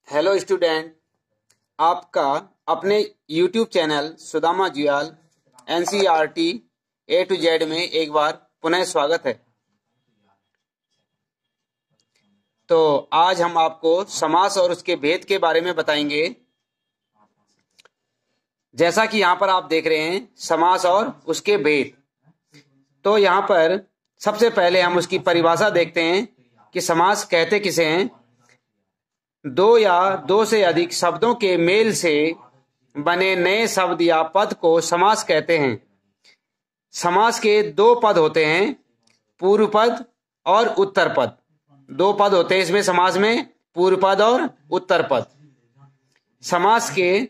Hello student, आपका अपने YouTube channel Sudama Juyal NCERT A to Z में एक बार पुनः स्वागत है। तो आज हम आपको समास और उसके भेद के बारे में बताएंगे। जैसा कि यहाँ पर आप देख रहे हैं समास और उसके भेद। तो यहाँ पर सबसे पहले हम उसकी परिभाषा देखते हैं कि समास कहते किसे हैं। दो या दो से अधिक शब्दों के मेल से बने नए शब्द या पद को समास कहते हैं। समास के दो पद होते हैं, पूर्व पद और उत्तर पद। दो पद होते हैं इसमें समास में, पूर्व पद और उत्तर पद। समास के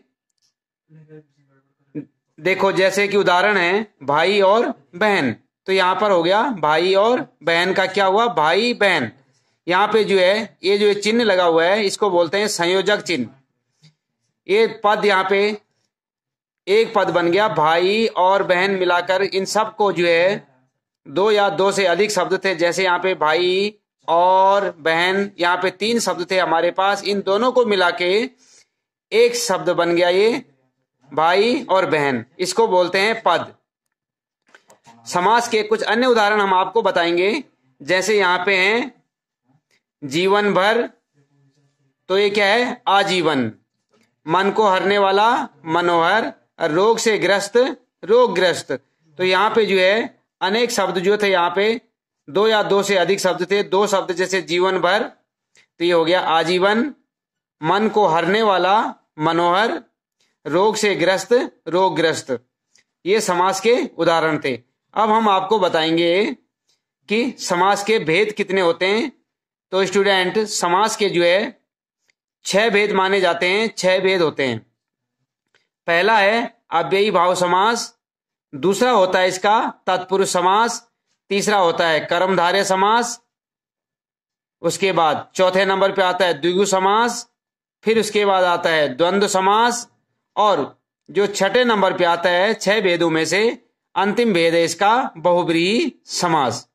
देखो जैसे कि उदाहरण है भाई और बहन। तो यहाँ पर हो गया भाई और बहन का क्या हुआ, भाई बहन। यहाँ पे जो है ये जो चिन्ह लगा हुआ है इसको बोलते हैं संयोजक चिन्ह। ये पद यहाँ पे एक पद बन गया, भाई और बहन मिलाकर इन सब को जो है दो या दो से अधिक शब्द थे। जैसे यहाँ पे भाई और बहन, यहाँ पे तीन शब्द थे हमारे पास, इन दोनों को मिला के एक शब्द बन गया ये भाई और बहन। इसको बोलते हैं पद। समास के कुछ अन्य उदाहरण हम आपको बताएंगे। जैसे यहाँ पे हैं जीवन भर, तो ये क्या है, आजीवन। मन को हरने वाला मनोहर, रोग से ग्रस्त रोगग्रस्त। तो यहाँ पे जो है अनेक शब्द जो थे, यहाँ पे दो या दो से अधिक शब्द थे। दो शब्द जैसे जीवन भर, तो ये हो गया आजीवन। मन को हरने वाला मनोहर, रोग से ग्रस्त रोगग्रस्त। ये समास के उदाहरण थे। अब हम आपको बताएंगे कि समास के भेद कितने होते हैं। तो स्टूडेंट, समास के जो है 6 भेद माने जाते हैं। 6 भेद होते हैं। पहला है अव्ययी भाव समास, दूसरा होता है इसका तत्पुरुष समास, तीसरा होता है कर्मधारय समास, उसके बाद चौथे नंबर पे आता है द्विगु समास, फिर उसके बाद आता है द्वंद्व समास, और जो छठे नंबर पे आता है 6 भेदों में से अंतिम भेद है इसका बहुव्रीहि समास।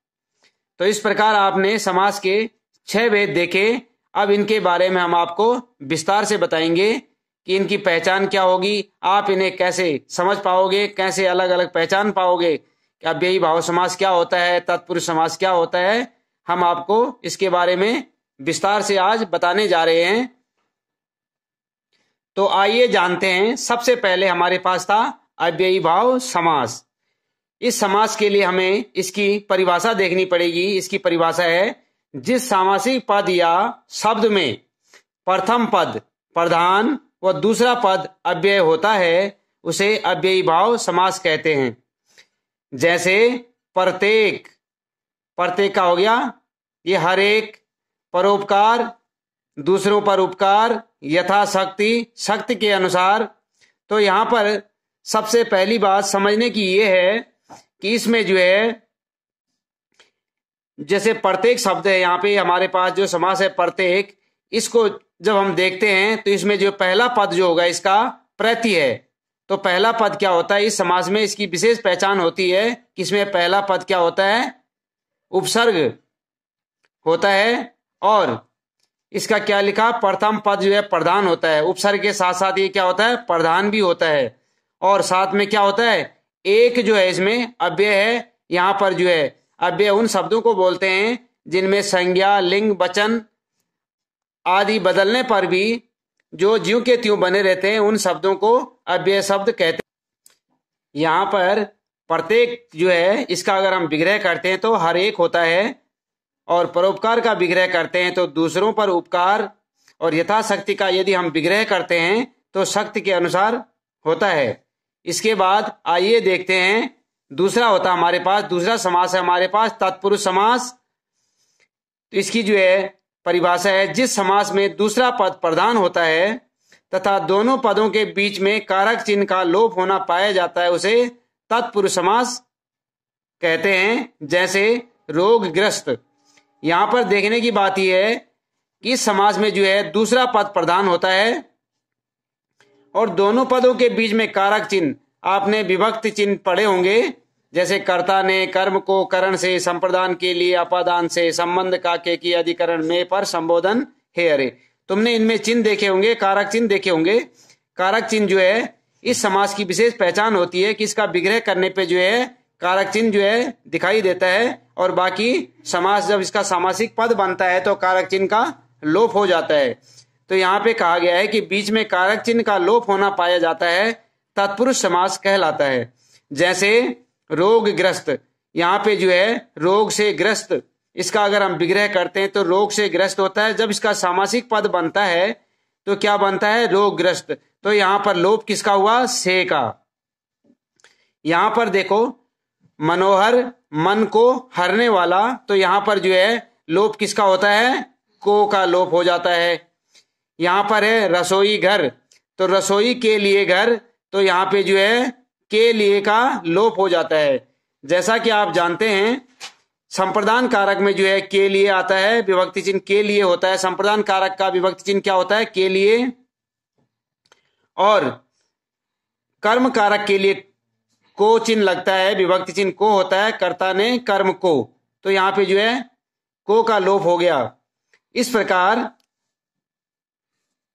तो इस प्रकार आपने समास के 6 भेद देखे। अब इनके बारे में हम आपको विस्तार से बताएंगे कि इनकी पहचान क्या होगी, आप इन्हें कैसे समझ पाओगे, कैसे अलग अलग पहचान पाओगे कि अव्ययी भाव समास क्या होता है, तत्पुरुष समास क्या होता है। हम आपको इसके बारे में विस्तार से आज बताने जा रहे हैं। तो आइए जानते हैं। सबसे पहले हमारे पास था अव्ययी भाव समास। इस समास के लिए हमें इसकी परिभाषा देखनी पड़ेगी। इसकी परिभाषा है, जिस सामासिक पद या शब्द में प्रथम पद प्रधान व दूसरा पद अव्यय होता है उसे अव्ययी भाव समास कहते हैं। जैसे प्रत्येक, प्रत्येक का हो गया ये हर एक, परोपकार दूसरों पर उपकार, यथाशक्ति शक्ति के अनुसार। तो यहाँ पर सबसे पहली बात समझने की ये है कि इसमें जो है जैसे प्रत्येक शब्द है, यहाँ पे हमारे पास जो समास है प्रत्येक, इसको जब हम देखते हैं तो इसमें जो पहला पद जो होगा इसका प्रति है। तो पहला पद क्या होता है इस समास में, इसकी विशेष पहचान होती है कि इसमें पहला पद क्या होता है, उपसर्ग होता है। और इसका क्या लिखा, प्रथम पद जो है प्रधान होता है। उपसर्ग के साथ साथ ये क्या होता है, प्रधान भी होता है। और साथ में क्या होता है, एक जो है इसमें अव्यय है। यहाँ पर जो है अव्यय उन शब्दों को बोलते हैं जिनमें संज्ञा लिंग वचन आदि बदलने पर भी जो ज्यों के त्यों बने रहते हैं उन शब्दों को अव्यय शब्द कहते हैं। यहाँ पर प्रत्येक जो है इसका अगर हम विग्रह करते हैं तो हर एक होता है, और परोपकार का विग्रह करते हैं तो दूसरों पर उपकार, और यथाशक्ति का यदि हम विग्रह करते हैं तो शक्ति के अनुसार होता है। इसके बाद आइए देखते हैं दूसरा होता है हमारे पास, दूसरा समास है हमारे पास तत्पुरुष समास। तो इसकी जो है परिभाषा है, जिस समास में दूसरा पद प्रधान होता है तथा दोनों पदों के बीच में कारक चिन्ह का लोप होना पाया जाता है उसे तत्पुरुष समास कहते हैं। जैसे रोगग्रस्त, यहाँ पर देखने की बात यह है कि इस समास में जो है दूसरा पद प्रधान होता है और दोनों पदों के बीच में कारक चिन्ह, आपने विभक्ति चिन्ह पढ़े होंगे। जैसे कर्ता ने कर्म को करण से संप्रदान के लिए अपादान से संबंध का के की अधिकरण में पर संबोधन हे अरे। तुमने इनमें चिन्ह देखे होंगे, कारक चिन्ह देखे होंगे। कारक चिन्ह जो है इस समास की विशेष पहचान होती है कि इसका विग्रह करने पे जो है कारक चिन्ह जो है दिखाई देता है, और बाकी समास जब इसका सामासिक पद बनता है तो कारक चिन्ह का लोप हो जाता है। तो यहाँ पे कहा गया है कि बीच में कारक चिन्ह का लोप होना पाया जाता है, तत्पुरुष समास कहलाता है। जैसे रोगग्रस्त, यहाँ पे जो है रोग से ग्रस्त, इसका अगर हम विग्रह करते हैं तो रोग से ग्रस्त होता है। जब इसका सामासिक पद बनता है तो क्या बनता है, रोगग्रस्त। तो यहाँ पर लोप किसका हुआ, से का। यहाँ पर देखो मनोहर, मन को हरने वाला, तो यहाँ पर जो है लोप किसका होता है, को का लोप हो जाता है। यहाँ पर है रसोई घर, तो रसोई के लिए घर, तो यहाँ पे जो है के लिए का लोप हो जाता है। जैसा कि आप जानते हैं संप्रदान कारक में जो है के लिए आता है, विभक्ति चिन्ह के लिए होता है। संप्रदान कारक का विभक्ति चिन्ह क्या होता है, के लिए। और कर्म कारक के लिए को चिन्ह लगता है, विभक्ति चिन्ह को होता है, कर्ता ने कर्म को, तो यहाँ पे जो है को का लोप हो गया। इस प्रकार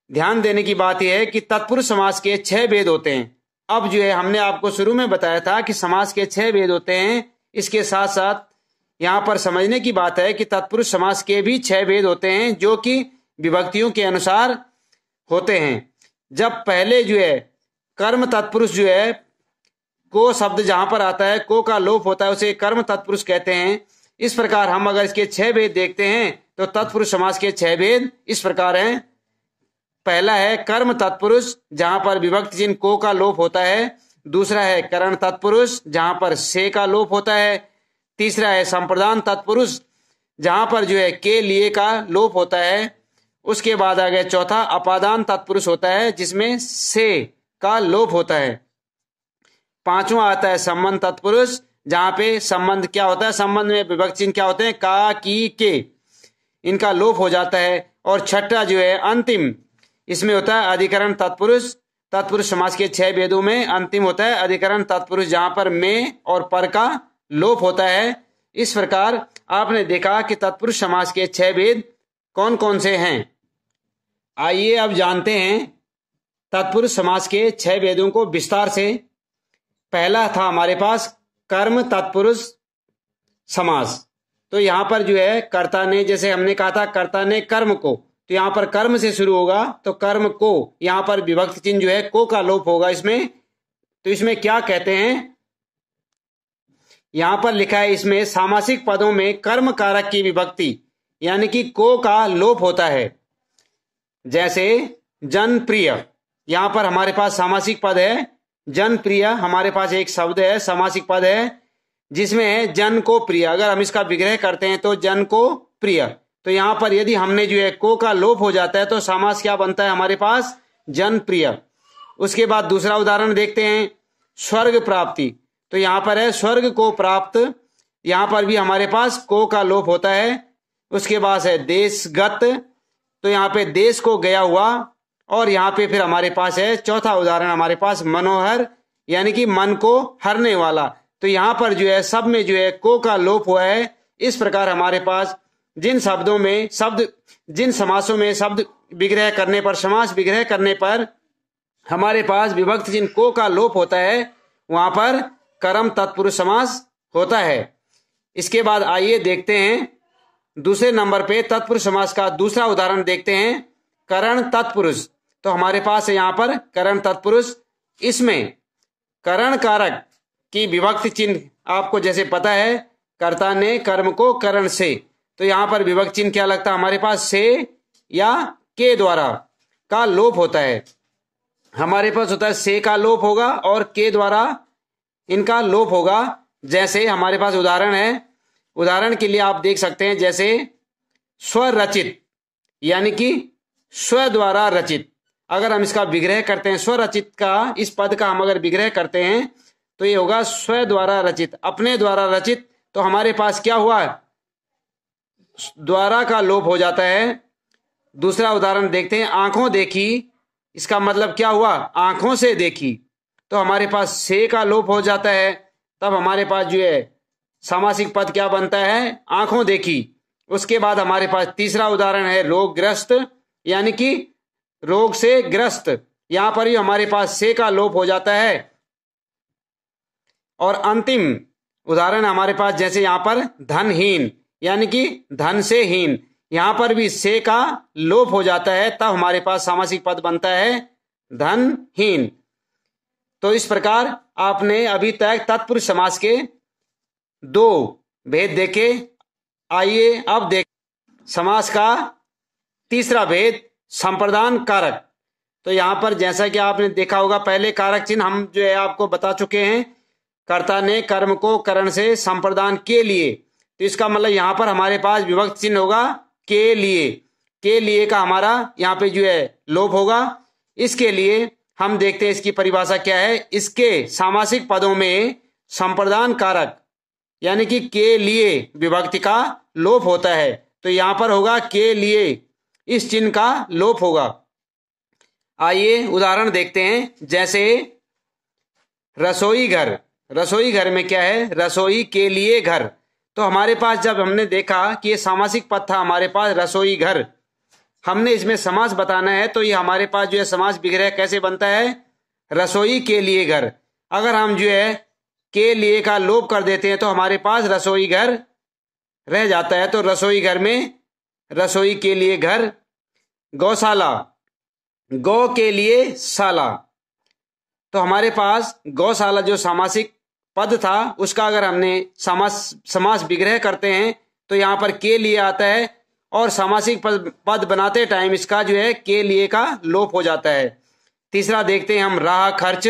ध्यान देने की बात यह है कि तत्पुरुष समास के 6 भेद होते हैं। अब जो है हमने आपको शुरू में बताया था कि समास के 6 भेद होते हैं। इसके साथ साथ यहाँ पर समझने की बात है कि तत्पुरुष समास के भी 6 भेद होते हैं, जो कि विभक्तियों के अनुसार होते हैं। जब पहले जो है कर्म तत्पुरुष जो है को शब्द जहां पर आता है, को का लोप होता है, उसे कर्म तत्पुरुष कहते हैं। इस प्रकार हम अगर इसके 6 भेद देखते हैं तो तत्पुरुष समास के 6 भेद इस प्रकार हैं। पहला है कर्म तत्पुरुष, जहां पर विभक्ति चिन्ह को का लोप होता है। दूसरा है करण तत्पुरुष, जहां पर से का लोप होता है। तीसरा है संप्रदान तत्पुरुष, जहां पर जो है के लिए का लोप होता है। उसके बाद आ गया चौथा अपादान तत्पुरुष होता है, जिसमें से का लोप होता है। पांचवा आता है संबंध तत्पुरुष, जहां पे संबंध क्या होता है, संबंध में विभक्ति चिन्ह क्या होते हैं, का, की, के, इनका लोप हो जाता है। और छठा जो है अंतिम, इसमें होता है अधिकरण तत्पुरुष। तत्पुरुष समास के 6 भेदों में अंतिम होता है अधिकरण तत्पुरुष, जहां पर में और पर का लोप होता है। इस प्रकार आपने देखा कि तत्पुरुष समास के 6 भेद कौन कौन से हैं। आइए अब जानते हैं तत्पुरुष समास के 6 भेदों को विस्तार से। पहला था हमारे पास कर्म तत्पुरुष समास। तो यहां पर जो है कर्ता ने, जैसे हमने कहा था कर्ता ने कर्म को, तो यहां पर कर्म से शुरू होगा, तो कर्म को, यहां पर विभक्ति चिन्ह जो है को का लोप होगा इसमें। तो इसमें क्या कहते हैं, यहां पर लिखा है इसमें सामासिक पदों में कर्म कारक की विभक्ति यानी कि को का लोप होता है। जैसे जनप्रिय, यहां पर हमारे पास सामासिक पद है जनप्रिय, हमारे पास एक शब्द है सामासिक पद है जिसमें है जन को प्रिय। अगर हम इसका विग्रह करते हैं तो जन को प्रिय, तो यहां पर यदि हमने जो है को का लोप हो जाता है तो समास क्या बनता है हमारे पास, जनप्रिय। उसके बाद दूसरा उदाहरण देखते हैं स्वर्ग प्राप्ति। तो यहां पर है स्वर्ग को प्राप्त, यहां पर भी हमारे पास को का लोप होता है। उसके बाद है देशगत, तो यहाँ पे देश को गया हुआ। और यहाँ पे फिर हमारे पास है चौथा उदाहरण हमारे पास मनोहर, यानी कि मन को हरने वाला। तो यहाँ पर जो है सब में जो है को का लोप हुआ है। इस प्रकार हमारे पास जिन शब्दों में शब्द, जिन समासों में शब्द विग्रह करने पर, समास विग्रह करने पर हमारे पास विभक्ति चिन्ह को का लोप होता है, वहां पर कर्म तत्पुरुष समास होता है। इसके बाद आइए देखते हैं दूसरे नंबर पे तत्पुरुष समास का दूसरा उदाहरण देखते हैं करण तत्पुरुष। तो हमारे पास है यहाँ पर करण तत्पुरुष। इसमें करण कारक की विभक्ति चिन्ह आपको जैसे पता है, कर्ता ने कर्म को करण से, तो यहाँ पर विभक्ति चिन्ह क्या लगता है हमारे पास, से या के द्वारा का लोप होता है। हमारे पास होता है से का लोप होगा और के द्वारा इनका लोप होगा। जैसे हमारे पास उदाहरण है, उदाहरण के लिए आप देख सकते हैं जैसे स्वरचित, यानी कि स्व द्वारा रचित। अगर हम इसका विग्रह करते हैं स्वरचित का, इस पद का हम अगर विग्रह करते हैं तो ये होगा स्व द्वारा रचित, अपने द्वारा रचित। तो हमारे पास क्या हुआ, द्वारा का लोप हो जाता है। दूसरा उदाहरण देखते हैं आंखों देखी, इसका मतलब क्या हुआ, आंखों से देखी। तो हमारे पास से का लोप हो जाता है, तब हमारे पास जो है सामासिक पद क्या बनता है, आंखों देखी। उसके बाद हमारे पास तीसरा उदाहरण है रोगग्रस्त, यानी कि रोग से ग्रस्त, यहां पर भी हमारे पास से का लोप हो जाता है। और अंतिम उदाहरण हमारे पास जैसे यहां पर धनहीन, यानी कि धन से हीन, यहां पर भी से का लोप हो जाता है, तब हमारे पास सामासिक पद बनता है धनहीन। तो इस प्रकार आपने अभी तक तत्पुरुष समास के 2 भेद देखे। आइए अब देख समास का तीसरा भेद, संप्रदान कारक। तो यहां पर जैसा कि आपने देखा होगा, पहले कारक चिन्ह हम जो है आपको बता चुके हैं। कर्ता ने कर्म को करण से संप्रदान के लिए, तो इसका मतलब यहां पर हमारे पास विभक्त चिन्ह होगा के लिए। के लिए का हमारा यहाँ पे जो है लोप होगा। इसके लिए हम देखते हैं इसकी परिभाषा क्या है। इसके सामासिक पदों में संप्रदान कारक यानी कि के लिए विभक्ति का लोप होता है, तो यहां पर होगा के लिए, इस चिन्ह का लोप होगा। आइए उदाहरण देखते हैं, जैसे रसोई घर। रसोई घर में क्या है, रसोई के लिए घर। तो हमारे पास जब हमने देखा कि ये सामासिक पद था हमारे पास रसोई घर, हमने इसमें समास बताना है, तो ये हमारे पास जो है समास विग्रह कैसे बनता है, रसोई के लिए घर। अगर हम जो है के लिए का लोप कर देते हैं तो हमारे पास रसोई घर रह जाता है। तो रसोई घर में रसोई के लिए घर। गौशाला, गौ के लिए शाला, तो हमारे पास गौशाला जो सामासिक पद था उसका अगर हमने समास विग्रह करते हैं तो यहां पर के लिए आता है, और सामासिक पद बनाते टाइम इसका जो है के लिए का लोप हो जाता है। तीसरा देखते हैं हम राह खर्च,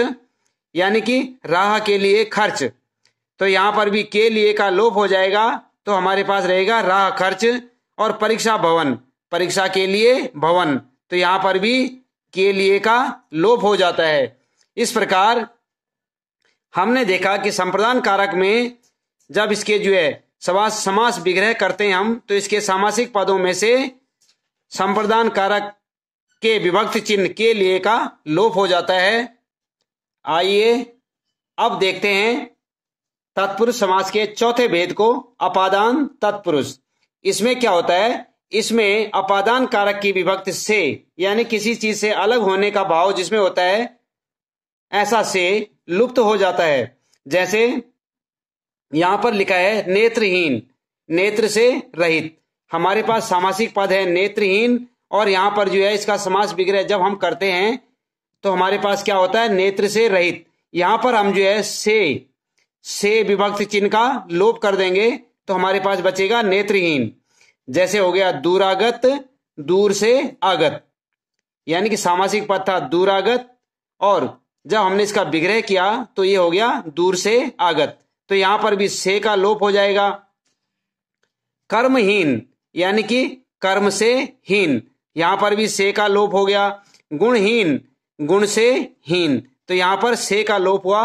यानी कि राह के लिए खर्च। तो यहां पर भी के लिए का लोप हो जाएगा, तो हमारे पास रहेगा राह खर्च। और परीक्षा भवन, परीक्षा के लिए भवन, तो यहां पर भी के लिए का लोप हो जाता है। इस प्रकार हमने देखा कि संप्रदान कारक में जब इसके जो है समास विग्रह करते हैं हम, तो इसके सामासिक पदों में से संप्रदान कारक के विभक्त चिन्ह के लिए का लोप हो जाता है। आइए अब देखते हैं तत्पुरुष समास के चौथे भेद को, अपादान तत्पुरुष। इसमें क्या होता है, इसमें अपादान कारक की विभक्ति से, यानी किसी चीज से अलग होने का भाव जिसमें होता है, ऐसा से लुप्त हो जाता है। जैसे यहां पर लिखा है नेत्रहीन, नेत्र से रहित। हमारे पास सामासिक पद है नेत्रहीन, और यहां पर जो है इसका समास विग्रह जब हम करते हैं तो हमारे पास क्या होता है, नेत्र से रहित। यहां पर हम जो है से विभक्ति चिन्ह का लोप कर देंगे, तो हमारे पास बचेगा नेत्रहीन। जैसे हो गया दूरागत, दूर से आगत, यानी कि सामासिक पद था दूरागत, और जब हमने इसका विग्रह किया तो ये हो गया दूर से आगत, तो यहां पर भी से का लोप हो जाएगा। कर्महीन, यानी कि कर्म से हीन, यहां पर भी से का लोप हो गया। गुणहीन, गुण से हीन, तो यहां पर से का लोप हुआ।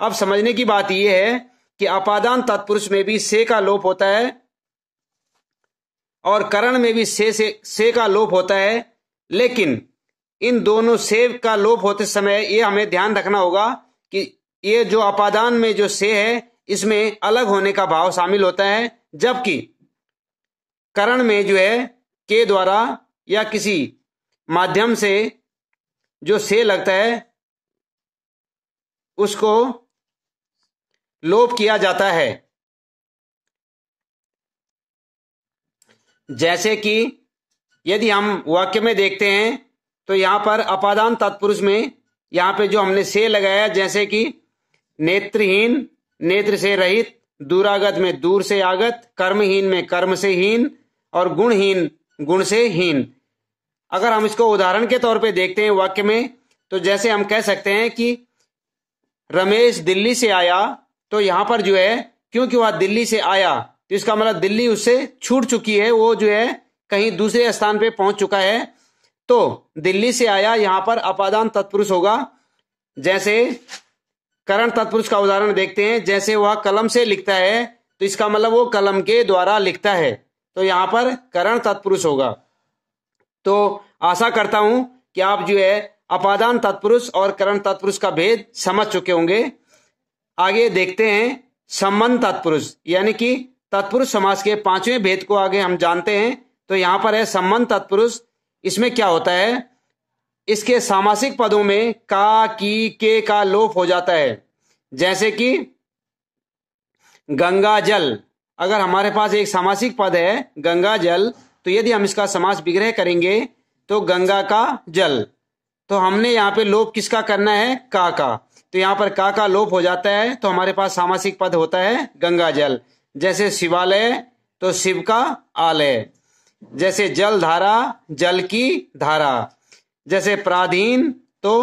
अब समझने की बात यह है कि अपादान तत्पुरुष में भी से का लोप होता है, और करण में भी से का लोप होता है। लेकिन इन दोनों से का लोप होते समय ये हमें ध्यान रखना होगा कि ये जो अपादान में जो से है इसमें अलग होने का भाव शामिल होता है, जबकि करण में जो है के द्वारा या किसी माध्यम से जो से लगता है उसको लोप किया जाता है। जैसे कि यदि हम वाक्य में देखते हैं तो यहां पर अपादान तत्पुरुष में यहां पे जो हमने से लगाया, जैसे कि नेत्रहीन, नेत्र से रहित, दूरागत में दूर से आगत, कर्महीन में कर्म से हीन, और गुणहीन गुण से हीन। अगर हम इसको उदाहरण के तौर पे देखते हैं वाक्य में, तो जैसे हम कह सकते हैं कि रमेश दिल्ली से आया, तो यहां पर जो है क्योंकि वह दिल्ली से आया तो इसका मतलब दिल्ली उससे छूट चुकी है, वो जो है कहीं दूसरे स्थान पे पहुंच चुका है, तो दिल्ली से आया यहां पर अपादान तत्पुरुष होगा। जैसे करण तत्पुरुष का उदाहरण देखते हैं, जैसे वह कलम से लिखता है तो इसका मतलब वो कलम के द्वारा लिखता है, तो यहां पर करण तत्पुरुष होगा। तो आशा करता हूं कि आप जो है अपादान तत्पुरुष और करण तत्पुरुष का भेद समझ चुके होंगे। आगे देखते हैं संबंध तत्पुरुष, यानी कि तत्पुरुष समास के 5वें भेद को आगे हम जानते हैं। तो यहां पर है संबंध तत्पुरुष। इसमें क्या होता है, इसके सामासिक पदों में का, की, के का लोप हो जाता है। जैसे कि गंगा जल, अगर हमारे पास एक सामासिक पद है गंगा जल, तो यदि हम इसका समास विग्रह करेंगे तो गंगा का जल, तो हमने यहाँ पे लोप किसका करना है, का। तो यहाँ पर का लोप हो जाता है, तो हमारे पास सामासिक पद होता है गंगा जल। जैसे शिवालय तो शिव का आलय, जैसे जल धारा जल की धारा, जैसे पराधीन तो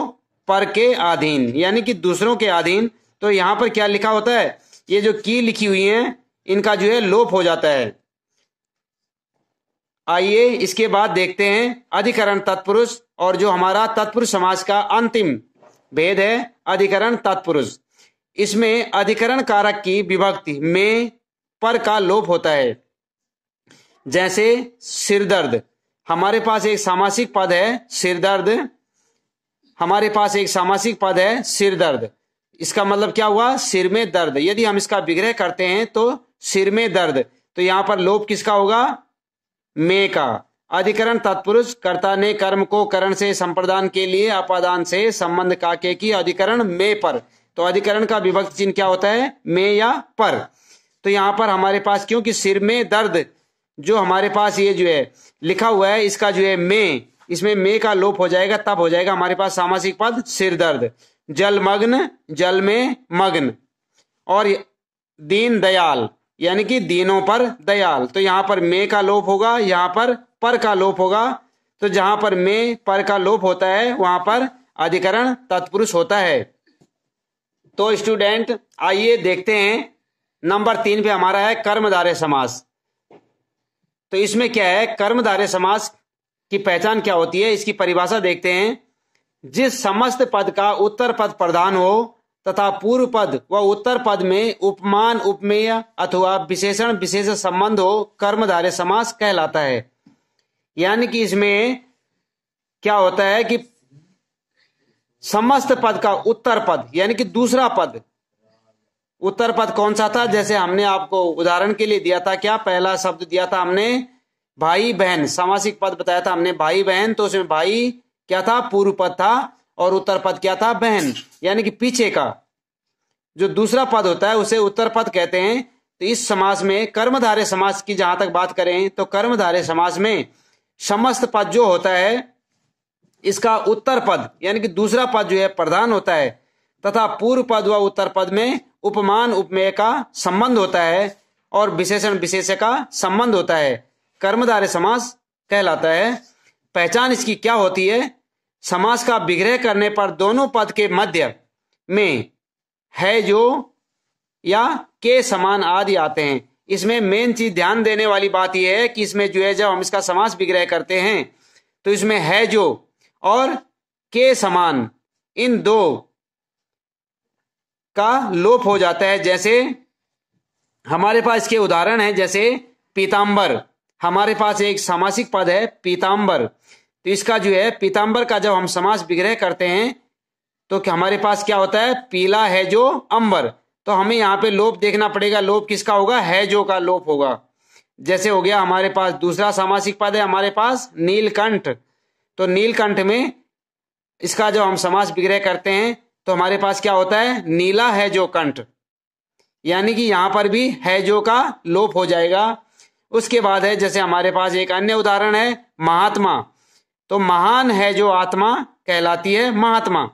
पर के अधीन, यानी कि दूसरों के अधीन। तो यहाँ पर क्या लिखा होता है, ये जो की लिखी हुई है इनका जो है लोप हो जाता है। आइए इसके बाद देखते हैं अधिकरण तत्पुरुष, और जो हमारा तत्पुरुष समास का अंतिम भेद है अधिकरण तत्पुरुष। इसमें अधिकरण कारक की विभक्ति में पर का लोप होता है। जैसे सिरदर्द, हमारे पास एक सामासिक पद है सिरदर्द, हमारे पास एक सामासिक पद है सिरदर्द, इसका मतलब क्या हुआ, सिर में दर्द। यदि हम इसका विग्रह करते हैं तो सिर में दर्द, तो यहां पर लोप किसका होगा, में का। अधिकरण तत्पुरुष कर्ता ने कर्म को करण से संप्रदान के लिए अपादान से संबंध काके की अधिकरण में पर, तो अधिकरण का विभक्ति चिन्ह क्या होता है, में या पर। तो यहां पर हमारे पास क्योंकि सिर में दर्द जो हमारे पास ये जो है लिखा हुआ है, इसका जो है में, इसमें में का लोप हो जाएगा, तब हो जाएगा हमारे पास सामासिक पद सिर दर्द। जलमग्न जल में मग्न, और दीन दयाल यानी कि दीनों पर दयाल, तो यहां पर में का लोप होगा, यहां पर का लोप होगा। तो जहां पर में पर का लोप होता है वहां पर अधिकरण तत्पुरुष होता है। तो स्टूडेंट आइए देखते हैं नंबर 3 पे हमारा है कर्मधारय समास। तो इसमें क्या है, कर्मधारय समास की पहचान क्या होती है, इसकी परिभाषा देखते हैं। जिस समस्त पद का उत्तर पद प्रधान हो तथा पूर्व पद व उत्तर पद में उपमान उपमेय अथवा विशेषण विशेष संबंध हो, कर्मधारय समास कहलाता है। यानी कि इसमें क्या होता है कि समस्त पद का उत्तर पद यानी कि दूसरा पद, उत्तर पद कौन सा था, जैसे हमने आपको उदाहरण के लिए दिया था, क्या पहला शब्द दिया था हमने भाई बहन, सामासिक पद बताया था हमने भाई बहन, तो उसमें भाई क्या था, पूर्व पद था, और उत्तर पद क्या था, बहन, यानी कि पीछे का जो दूसरा पद होता है उसे उत्तर पद कहते हैं। तो इस समास में कर्मधारय समास की जहां तक बात करें तो कर्मधारय समास में समस्त पद जो होता है इसका उत्तर पद यानी कि दूसरा पद जो है प्रधान होता है, तथा पूर्व पद व उत्तर पद में उपमान उपमेय का संबंध होता है और विशेषण विशेष्य का संबंध होता है, कर्मधारय समास कहलाता है। पहचान इसकी क्या होती है, समास का विग्रह करने पर दोनों पद के मध्य में है जो या के समान आदि आते हैं। इसमें मेन चीज ध्यान देने वाली बात यह है कि इसमें जो है जब हम इसका समास विग्रह करते हैं तो इसमें है जो और के समान इन दो का लोप हो जाता है। जैसे हमारे पास इसके उदाहरण है, जैसे पीतांबर, हमारे पास एक सामासिक पद है पीतांबर, तो इसका जो है पीतांबर का जब हम समास विग्रह करते हैं तो हमारे पास क्या होता है, पीला है जो अंबर, तो हमें यहाँ पे लोप देखना पड़ेगा, लोप किसका होगा, है जो का लोप होगा। जैसे हो गया हमारे पास दूसरा सामासिक पद है हमारे पास नीलकंठ, तो नीलकंठ में इसका जब हम समास विग्रह करते हैं तो हमारे पास क्या होता है, नीला है जो कंठ, यानी कि यहां पर भी है जो का लोप हो जाएगा। उसके बाद है जैसे हमारे पास एक अन्य उदाहरण है महात्मा, तो महान है जो आत्मा कहलाती है महात्मा,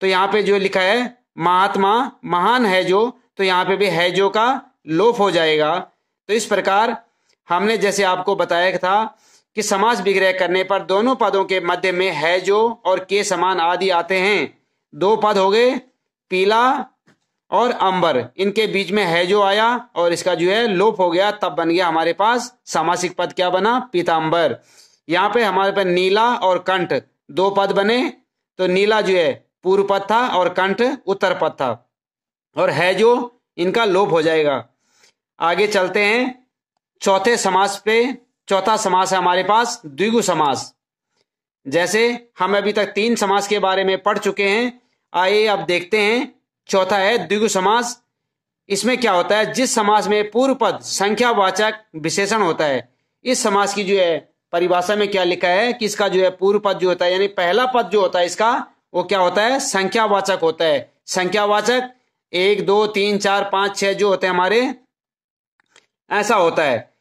तो यहाँ पे जो लिखा है महात्मा महान है जो, तो यहाँ पे भी है जो का लोप हो जाएगा। तो इस प्रकार हमने जैसे आपको बताया था कि समास विग्रह करने पर दोनों पदों के मध्य में है जो और के समान आदि आते हैं। दो पद हो गए पीला और अंबर, इनके बीच में है जो आया और इसका जो है लोप हो गया, तब बन गया हमारे पास सामासिक पद क्या बना, पीतांबर। यहाँ पे हमारे पास नीला और कंठ दो पद बने, तो नीला जो है पूर्व पद था और कंठ उत्तर पद था, और है जो इनका लोप हो जाएगा। आगे चलते हैं चौथे समास पे। चौथा समास है हमारे पास द्विगु समास। जैसे हम अभी तक 3 समास के बारे में पढ़ चुके हैं, आइए अब देखते हैं चौथा है द्विगु समास। इसमें क्या होता है, जिस समास में पूर्व पद संख्यावाचक विशेषण होता है, इस समास की जो है परिभाषा में क्या लिखा है कि इसका जो है पूर्व पद जो होता है यानी पहला पद जो होता है इसका वो क्या होता है, संख्यावाचक होता है। संख्यावाचक 1 2 3 4 5 6 जो होते हैं हमारे, ऐसा होता है।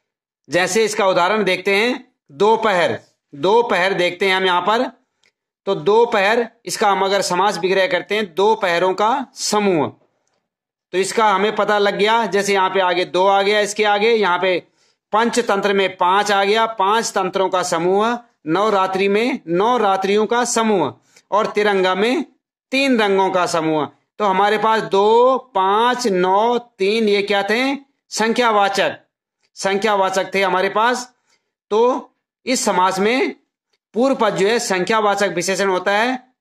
जैसे इसका उदाहरण देखते हैं, दोपहर। दोपहर देखते हैं हम यहाँ पर, तो दोपहर इसका हम अगर समास विग्रह करते हैं दो पहरों का समूह, तो इसका हमें पता लग गया। जैसे यहाँ पे आगे 2 आ गया, इसके आगे यहाँ पे पंचतंत्र में 5 आ गया, 5 तंत्रों का समूह। नवरात्रि में 9 रात्रियों का समूह, और तिरंगा में 3 रंगों का समूह। तो हमारे पास 2 5 9 3 ये क्या थे, संख्यावाचक। संख्यावाचक थे हमारे पास। तो इस समास में पूर्व पद जो है संख्यावाचक विशेषण होता है,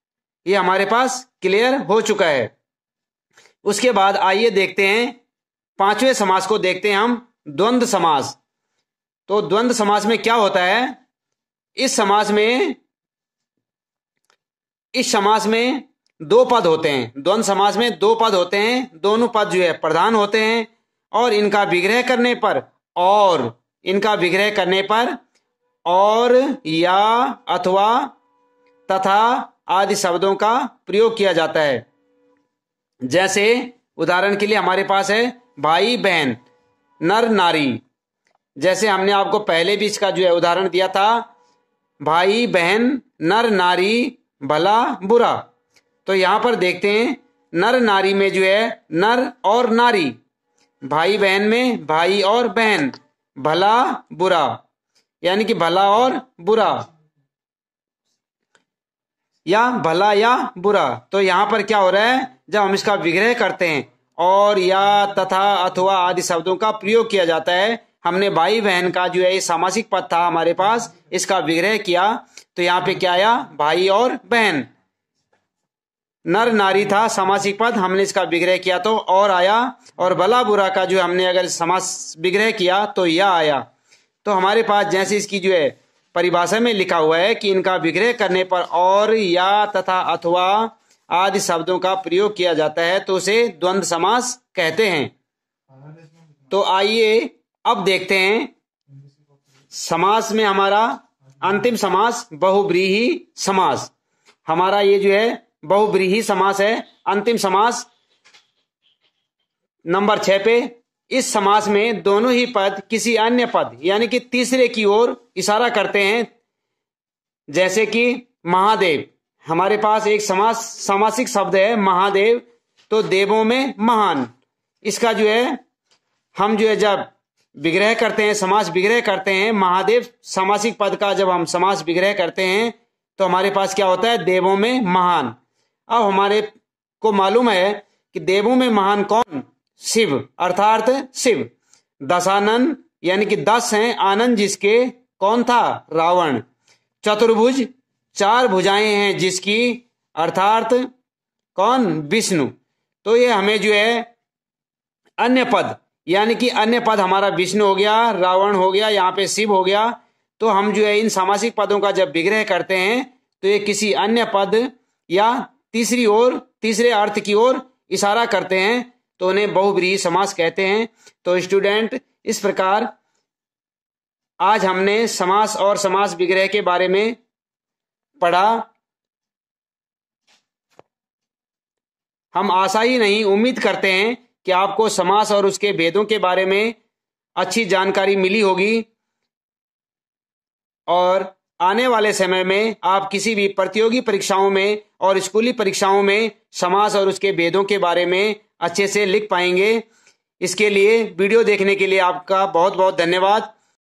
ये हमारे पास क्लियर हो चुका है। उसके बाद आइए देखते हैं 5वें समास को, देखते हैं हम द्वंद्व समास। तो द्वंद्व समास में क्या होता है, इस समास में 2 पद होते हैं। द्वंद्व समास में 2 पद होते हैं, दोनों पद जो है प्रधान होते हैं, और इनका विग्रह करने पर और या अथवा तथा आदि शब्दों का प्रयोग किया जाता है। जैसे उदाहरण के लिए हमारे पास है भाई बहन, नर नारी। जैसे हमने आपको पहले भी इसका जो है उदाहरण दिया था, भाई बहन नर नारी भला बुरा। तो यहां पर देखते हैं नर नारी में जो है नर और नारी, भाई बहन में भाई और बहन, भला बुरा यानी कि भला और बुरा, या भला या बुरा। तो यहां पर क्या हो रहा है, जब हम इसका विग्रह करते हैं और या तथा अथवा आदि शब्दों का प्रयोग किया जाता है। हमने भाई बहन का जो है ये सामासिक पद था हमारे पास, इसका विग्रह किया तो यहाँ पे क्या आया, भाई और बहन। नर नारी था सामासिक पद, हमने इसका विग्रह किया तो और आया, और भला बुरा का जो हमने अगर समास विग्रह किया तो यह आया। तो हमारे पास जैसे इसकी जो है परिभाषा में लिखा हुआ है कि इनका विग्रह करने पर और या तथा अथवा आदि शब्दों का प्रयोग किया जाता है तो उसे द्वंद्व समास कहते हैं। तो आइए अब देखते हैं समास में हमारा अंतिम समास बहुव्रीहि समास। हमारा ये जो है बहुव्रीहि समास है, अंतिम समास नंबर 6 पे। इस समास में दोनों ही पद किसी अन्य पद यानी कि तीसरे की ओर इशारा करते हैं। जैसे कि महादेव, हमारे पास एक सामासिक शब्द है महादेव, तो देवों में महान। इसका जो है हम जो है जब विग्रह करते हैं, समास विग्रह करते हैं, महादेव सामासिक पद का जब हम समास विग्रह करते हैं तो हमारे पास क्या होता है, देवों में महान। अब हमारे को मालूम है कि देवों में महान कौन, शिव, अर्थात शिव। दशानन यानी कि 10 हैं, आनंद जिसके कौन था, रावण। चतुर्भुज 4 भुजाएं हैं जिसकी, अर्थात कौन, विष्णु। तो ये हमें जो है अन्य पद यानी कि अन्य पद हमारा विष्णु हो गया, रावण हो गया, यहाँ पे शिव हो गया। तो हम जो है इन सामासिक पदों का जब विग्रह करते हैं तो ये किसी अन्य पद या तीसरे अर्थ की ओर इशारा करते हैं, तो उन्हें बहुव्रीहि समास कहते हैं। तो स्टूडेंट, इस प्रकार आज हमने समास और समास विग्रह के बारे में पढ़ा। हम आशा ही नहीं, उम्मीद करते हैं कि आपको समास और उसके भेदों के बारे में अच्छी जानकारी मिली होगी, और आने वाले समय में आप किसी भी प्रतियोगी परीक्षाओं में और स्कूली परीक्षाओं में समास और उसके भेदों के बारे में अच्छे से लिख पाएंगे। इसके लिए वीडियो देखने के लिए आपका बहुत बहुत धन्यवाद।